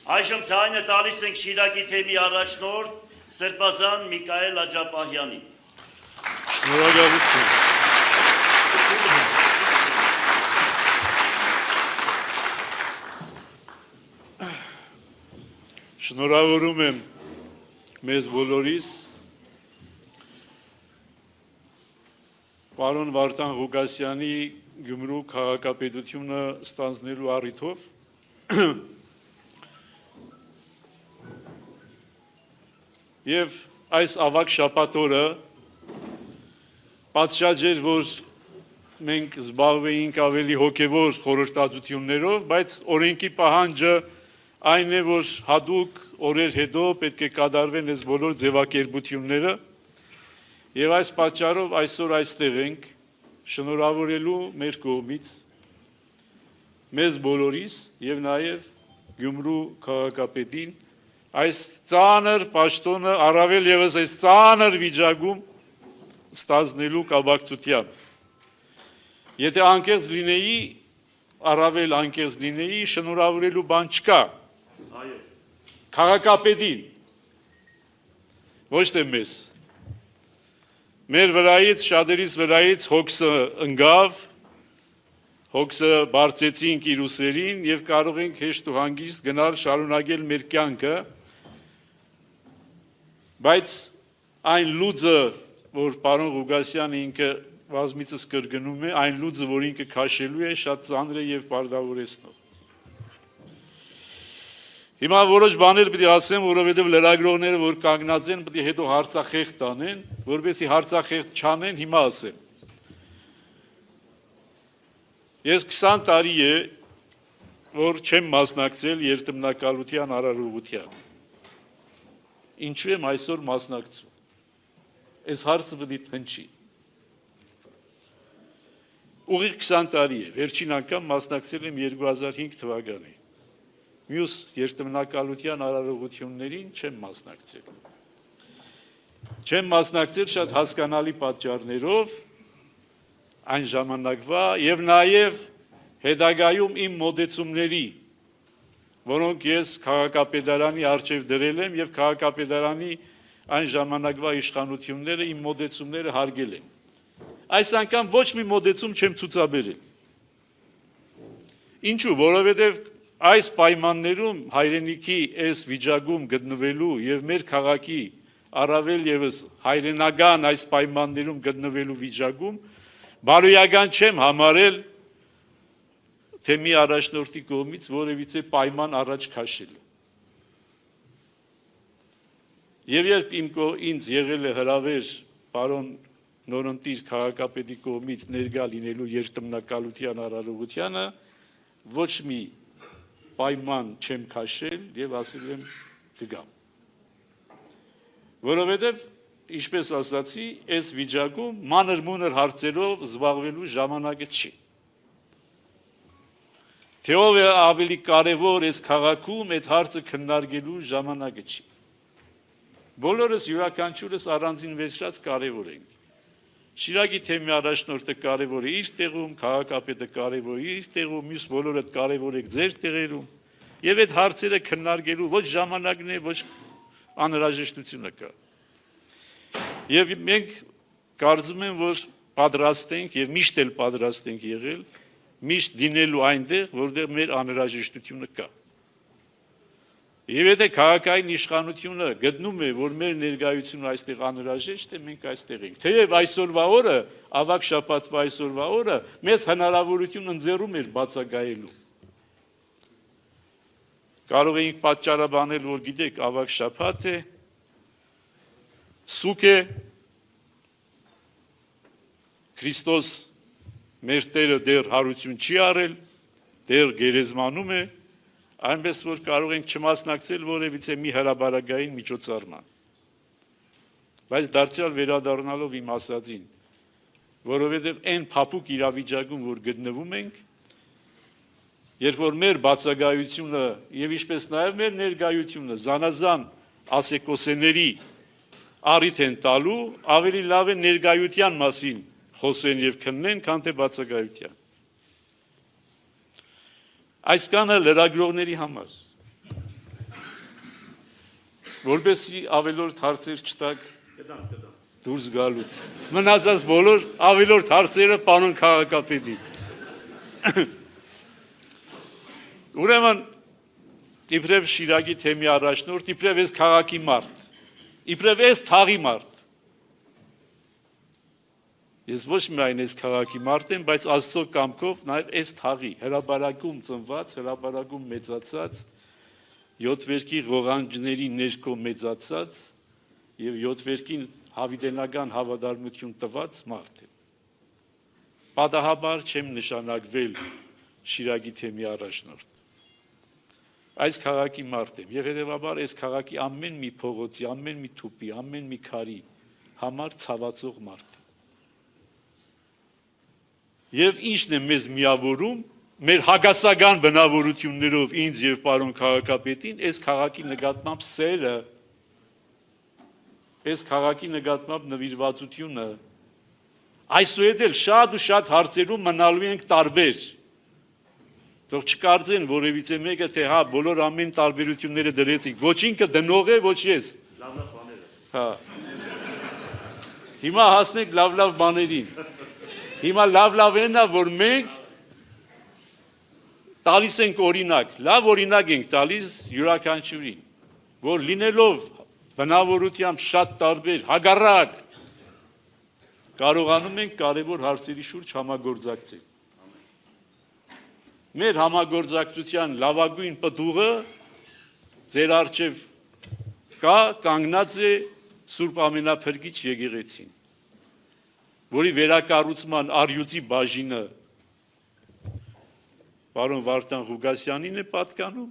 Այժմ ցայնը տալիս ենք Շիրակի թեմի առաջնորդ Սրբազան Միքայել Աջապահյանին։ Շնորհակալություն։ Շնորհավորում եմ մեզ բոլորիս պարոն Վարդան Ղուկասյանի Գյումրու քաղաքապետությունը ստանձնելու առիթով եւ այս ավագ շաբաթ օրը պատշաճ էր, որ մենք զբաղվեինք ավելի հոգևոր խորհրդածություններով, բայց օրենքի պահանջը այն է, որ հատուկ օրեր հետո պետք է կատարվեն այս բոլոր ձևակերպությունները եւ այս պատճառով այսօր այստեղ ենք շնորհավորելու մեր կողմից մեզ բոլորիս եւ նաեւ Գյումրու քաղաքապետին այս ծանր պաշտոնը առավել եւս այս ծանր վիճակում ստանձնելու կապակցությամբ։ Եթե անկեղծ լինեի, առավել անկեղծ լինեի, շնորհավորելու բան չկա։ Այո։ Քաղաքապետին, ոչ թե մեզ։ Մեր վրայից, շատերիս վրայից հոգսը ընկավ, հոգսը բարձեցինք իր ուսերին եւ կարող ենք հեշտ ու հանգիստ գնալ շարունակել մեր կյանքը, բայց այն լուծը, որ պարոն Ղուկասյանը ինքը բազմիցս կրկնում է, այն լուծը, որ ինքը քաշելու է, շատ ծանր է եւ պարտավորեցնող։ Հիմա որոշ բաներ պետք է ասեմ, որովհետեւ լրագրողները, որ կանգնած են, պետք է հետո հարցախեղդ տանեն, որովհետեւ հարցախեղդ չանեն, հիմա ասեմ։ Ես 20 տարի է, որ չեմ մասնակցել երթմնակալության արարողության։ Ինչու եմ այսօր մասնակցում։ Այս հարցը պետք է հնչի։ Ուղիղ 20 տարի է, վերջին անգամ մասնակցել եմ 2005 թվականին։ Մյուս երթմնակալության արարողություններին չեմ մասնակցել։ Չեմ մասնակցել շատ հասկանալի պատճառներով այն ժամանակվա եւ նաեւ հետագայում իմ մոտեցումների, որոնք ես քաղաքապետարանի առջև դրել եմ եւ քաղաքապետարանի այն ժամանակվա իշխանությունները իմ մոտեցումները հարգել են։ Այս անգամ ոչ մի մոտեցում չեմ ցուցաբերել։ Ինչու՞, որովհետեւ այս պայմաններում հայրենիքի այս վիճակում գտնվելու եւ մեր քաղաքի առավել եւս հայրենական այս պայմաններում գտնվելու վիճակում բարոյական չեմ համարել թե մի առաջնորդի կողմից որևիցե պայման առաջ քաշելու։ Եվ երբ ինձ եղել է հրավեր պարոն նորընտիր քաղաքապետի կողմից ներկա լինելու երթմնակալության արարողությանը, ոչ մի պայման չեմ քաշել եւ ասել եմ կգամ։ Որովհետեւ ինչպես ասացի, այս վիճակում մանր-մունր հարցերով զբաղվելու ժամանակը չի։ Թե ով է ավելի կարևոր այս քաղաքում այդ հարցը քննարկելու ժամանակը չի։ Բոլորս յուրաքանչյուրս առանձին վերցրած կարևոր ենք։ Շիրակի թեմի առաջնորդը կարևոր է իր տեղում, քաղաքապետը կարևոր է իր տեղում, մյուս բոլորը կարևոր եք ձեր տեղերում, եւ այդ հարցերը քննարկելու ոչ ժամանակն է, ոչ անհրաժեշտությունը կա։ Եվ մենք կարծում եմ, որ պատրաստ ենք եւ միշտ էլ պատրաստ ենք եղել միշտ դինելու այնտեղ, որտեղ մեր անհրաժեշտությունը կա։ Եվ եթե քաղաքային իշխանությունը գտնում է, որ մեր ներկայությունը այստեղ անհրաժեշտ է, մենք այստեղ ենք։ Թեև այսօրվա օրը, ավագ շաբաթվա այսօրվա օրը մեզ հնարավորություն ընձեռում էր բացակայելու։ Կարող էինք պատճառաբանել, որ գիտեք, ավագ շաբաթ է, սուկ է, Քրիստոս մեր Տերը դեռ հարություն չի արել, դեռ գերեզմանում է, այնպես որ կարող ենք չմասնակցել որևիցե մի հրաբարակային միջոցառման։ Բայց դարձյալ վերադառնալով իմ ասածին, որովհետև այն փափուկ իրավիճակում, որ գտնվում ենք, երբ որ մեր բացակայությունը եւ ինչպես նաեւ մեր ներկայությունը զանազան ասեկոսեների առիթ են տալու, ավելի լավ է ներկայության մասին խոսեն եւ քննեն, քան թե բացակայության։ Այս կանը լրագրողների համար։ որպեսզի ավելորդ հարցեր չտակ դուրս գալուց։ Մնացած բոլոր ավելորդ հարցերը պարոն քաղաքապետի։ Ուրեմն իբրև Շիրակի թեմի առաջնորդ, իբրև ես քաղաքի մարդ, իբրև ես թաղի մարդ։ Ես ոչ միայն ես քաղաքի մարդ եմ, բայց Աստծո կամքով նաև ես թաղի, հրապարակում ծնված, հրապարակում մեծացած, 7 վերքի ղողանջների ներքո մեծացած եւ 7 վերքին հավիտենական հավատարմություն տված մարդ եմ։ Պատահաբար չեմ նշանակվել Շիրակի թեմի առաջնորդ։ Այս քաղաքի մարդ եմ եւ հետեւաբար այս քաղաքի ամեն մի փողոցի, ամեն մի թուփի, ամեն մի քարի համար ցավացող մարդ եմ։ Եվ ինչն է մեզ միավորում, մեր հագասական բնավորություններով ինձ եւ պարոն քաղաքապետին, այս քաղաքի նկատմամբ սերը, այս քաղաքի նկատմամբ նվիրվածությունը, այսուհետ էլ շատ ու շատ հարցերում մնալու ենք տարբեր։ Թող չկարծեն որևիցե մեկը, թե հա բոլոր ամեն տարբերությունները դրեցիք, ոչ ինքը դնող է, ոչ ես։ Լավ բաները։ Հա։ Հիմա հասնենք լավ բաներին։ Հիմա լավ են, որ մենք տալիս ենք օրինակ, լավ օրինակ ենք տալիս յուրաքանչյուրին, որ լինելով բնավորությամբ շատ տարբեր, հագարակ, կարողանում ենք կարևոր հարցերի շուրջ համագործակցել։ Մեր համագործակցության լավագույն պտուղը ձեր առջև կա, կանգնած է Սուրբ Ամենափրկիչ եկեղեցին, որի վերակառուցման առյուծի բաժինը պարոն Վարդան Ղուկասյանին է պատկանում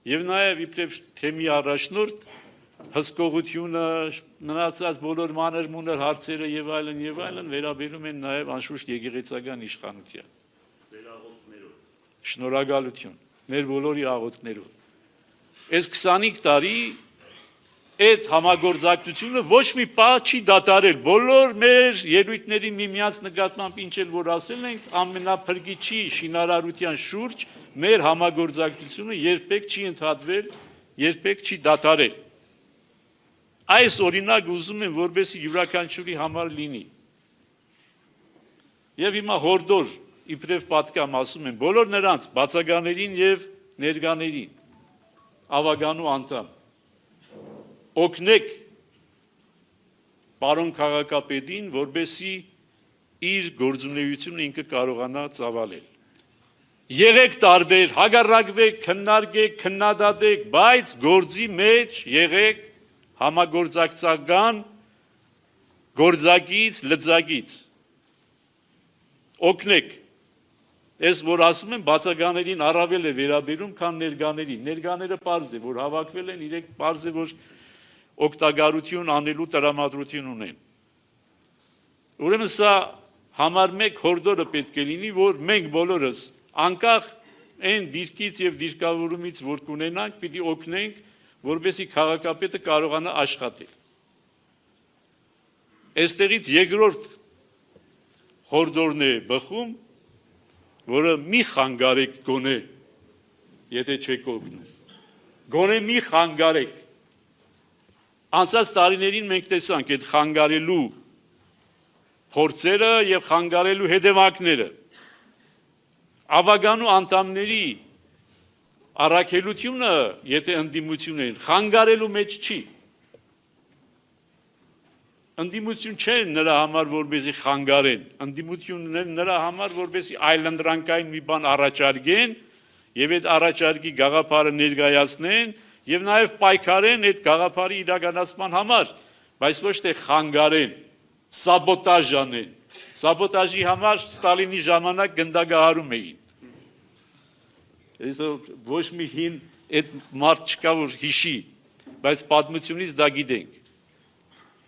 եւ նաեւ իբրև թեմի առաջնորդ հսկողությունը, մնացած բոլոր մանր-մունր հարցերը եւ այլն վերաբերում են նաեւ անշուշտ եկեղեցական իշխանության։ Ձեր աղոթքներով։ Շնորհակալություն մեր բոլորի աղոթքներով։ Այս 25 տարի այդ համագործակցությունը ոչ մի պահ չի դադարել։ Բոլոր մեր ելույթների միմյանց նկատմամբ ինչ էլ որ ասել ենք, ամենափրկիչի շինարարության շուրջ մեր համագործակցությունը երբեք չի ընդհատվել, երբեք չի դադարել։ Այս օրինակ ուզում եմ, որպեսզի յուրաքանչյուրի համար լինի։ Եվ հիմա հորդոր իբրև պատկամ ասում եմ բոլոր նրանց բացականերին եւ ներկաներին, ավագանու անդամ, օգնեք պարոն քաղաքապետին, որպեսզի իր գործունեությունը ինքը կարողանա ծավալել։ Եղեք տարբեր, հագարակվեք, քննարկեք, քննադատեք, բայց գործի մեջ եղեք համագործակցական գործակից, լծակից։ Օգնեք։ Ես որ ասում եմ, բացականերին առավել է վերաբերում, քան ներկաներին։ Ներկաները պարզ է, որ հավաքվել են, իրենք պարզ է, որ օգտագործություն անելու տրամադրություն ունեն։ Ուրեմն սա համար մեկ հորդորը պետք է լինի, որ մենք բոլորս անկախ այն դիրքից եւ դիրքավորումից, որ կունենանք, պիտի օգնենք, որպեսզի քաղաքապետը կարողանա աշխատել։ Այստեղից երկրորդ հորդորն է բխում, որը մի խանգարեք գոնե, եթե չեք օգնում։ Գոնե մի խանգարեք։ Անցած տարիներին մենք տեսանք այդ խանգարելու փորձերը եւ խանգարելու հետևանքները։ Ավագանու անդամների առաքելությունը, եթե ընդդիմություն են, խանգարելու մեջ չի։ Ընդդիմություն չեն նրա համար, որպեսզի խանգարեն, ընդդիմությունն են նրա համար, որպեսզի այլընտրանքային մի բան առաջարկեն եւ այդ առաջարկի գաղափարը ներկայացնեն եւ նաեւ պայքարեն այդ գաղափարի իրականացման համար, բայց ոչ թե խանգարեն, սաբոտաժ անեն։ Սաբոտաժի համար Ստալինի ժամանակ գնդակահարում էին։ Ոչ մի հին այդ մարդ չկա, որ հիշի, բայց պատմությունից դա գիտենք։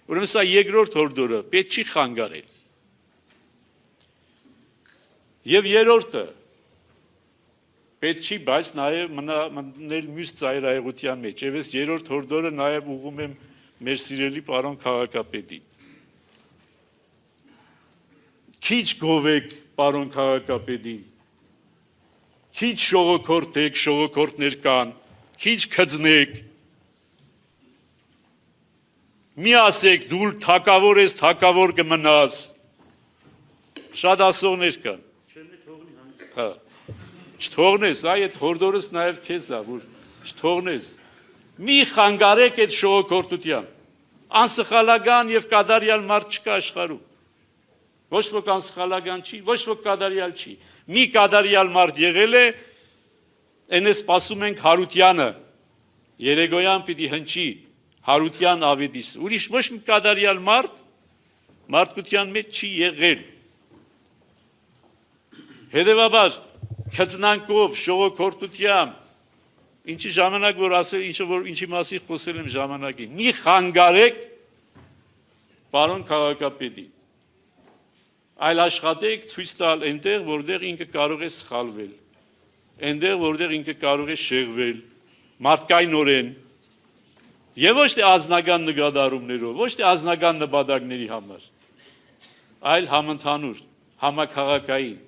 Ուրեմն սա երկրորդ հորդորը, պետք չի խանգարել։ Եվ երրորդը, պետք չի, բայց նաև մնել մյուս ծայրահեղության մեջ։ Եվ ես երրորդ հորդորը նաև ուղղում եմ մեր սիրելի պարոն քաղաքապետին։ Քիչ գովեք պարոն քաղաքապետին, քիչ շողոքորթեք, շողոքորթներ կան, քիչ քծնեք, մի ասեք դու թակավոր ես, թակավոր կմնաս։ Շատ ասողներ կան։ Հա։ Չթողնես, այդ հորդորս նաև քեզ է, որ չթողնես։ Մի խանգարեք այդ ժողովրդության։ Անսխալական եւ կադարյալ մարդ չկա աշխարհում։ Ոչ ոք անսխալական չի, ոչ ոք կադարյալ չի։ Մի կադարյալ մարդ եղել է, այնպես սպասում ենք Հարությանը։ Երեգոյան պիտի հնչի Հարության ավետիս։ Ուրիշ ոչ մի կադարյալ մարդ մարդկության մեջ չի եղել։ Հետևաբար քծնանքով, ժողովրդությամբ, ինչի ժամանակ որ ասել, ինչի մասին խոսել եմ ժամանակին, մի խանգարեք պարոն քաղաքապետին, այլ աշխատեք ցույց տալ այնտեղ, որտեղ ինքը կարող է սխալվել, այնտեղ, որտեղ ինքը կարող է շեղվել, մարդկայնորեն, եւ ոչ թե ազնական նկատառումներով, ոչ թե ազնական նպատակների համար, այլ համընդհանուր, համաքաղաքային,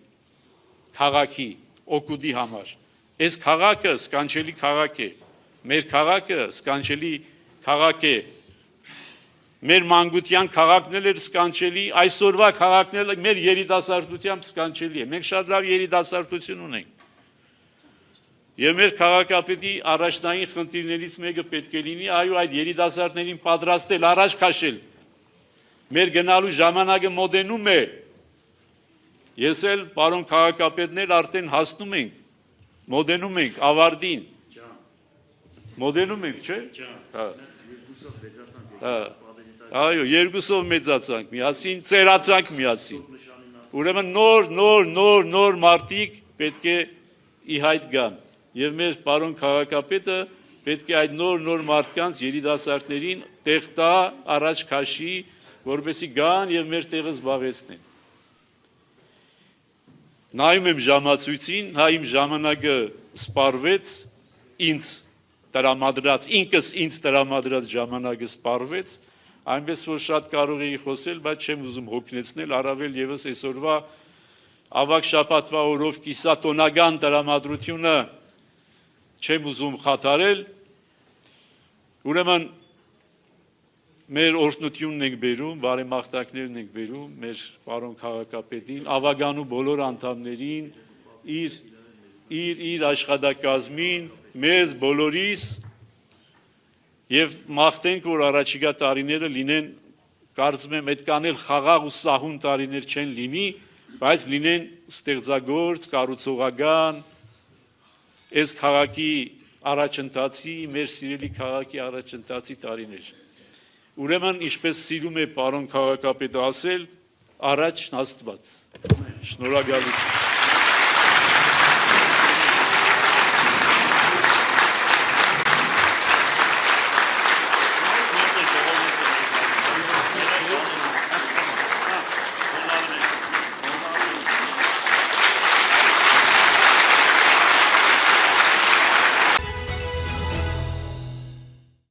քաղաքի օգուտի համար։ Այս քաղաքը սքանչելի քաղաք է, մեր քաղաքը սքանչելի քաղաք է, մեր մանկության քաղաքն էլ էր սքանչելի, այսօրվա քաղաքն էլ մեր երիտասարդությամբ սքանչելի է, մենք շատ լավ երիտասարդություն ունենք, եւ մեր քաղաքապետի առաջնային խնդիրներից մեկը պետք է լինի, այո, այդ երիտասարդներին պատրաստել, առաջ քաշել, մեր գնալու ժամանակը մոտենում է, ես էլ պարոն քաղաքապետներ արդեն հասնում ենք, մոտենում ենք ավարտին, մոտենում ենք, չէ՞։ Այո, երկուսով մեծացանք միասին, ծերացանք միասին, ուրեմն նոր մարդիկ պետք է ի հայտ գան, եւ մեր պարոն քաղաքապետը պետք է այդ նոր մարդկանց երիտասարդներին տեղ տա, առաջ քաշի, որպեսզի գան եւ մեր տեղը զբաղեցնեն։ Նայում եմ ժամացույցին, հա իմ ժամանակը սպառվեց, ինքս տրամադրած ժամանակը սպառվեց, այնպես որ շատ կարող էի խոսել, բայց չեմ ուզում հոգնեցնել, առավել եւս այսօրվա ավագ շաբաթվա օրով կիսատոնական տրամադրությունը չեմ ուզում խաթարել, ուրեմն մեր օրհնությունն ենք բերում, բարեմաղթանքներն ենք բերում մեր պարոն քաղաքապետին, ավագանու բոլոր անդամներին, իր աշխատակազմին, մեզ բոլորիս եւ մաղթենք, որ առաջիկա տարիները լինեն, կարծում եմ, այդքան էլ խաղաղ ու սահուն տարիներ չեն լինի, բայց լինեն ստեղծագործ, կառուցողական, այս քաղաքի առաջընթացի, մեր սիրելի քաղաքի առաջընթացի տարիներ։ Ուրեմն, ինչպես սիրում է պարոն քաղաքապետը ասել, առաջ Աստված։ Շնորհակալություն։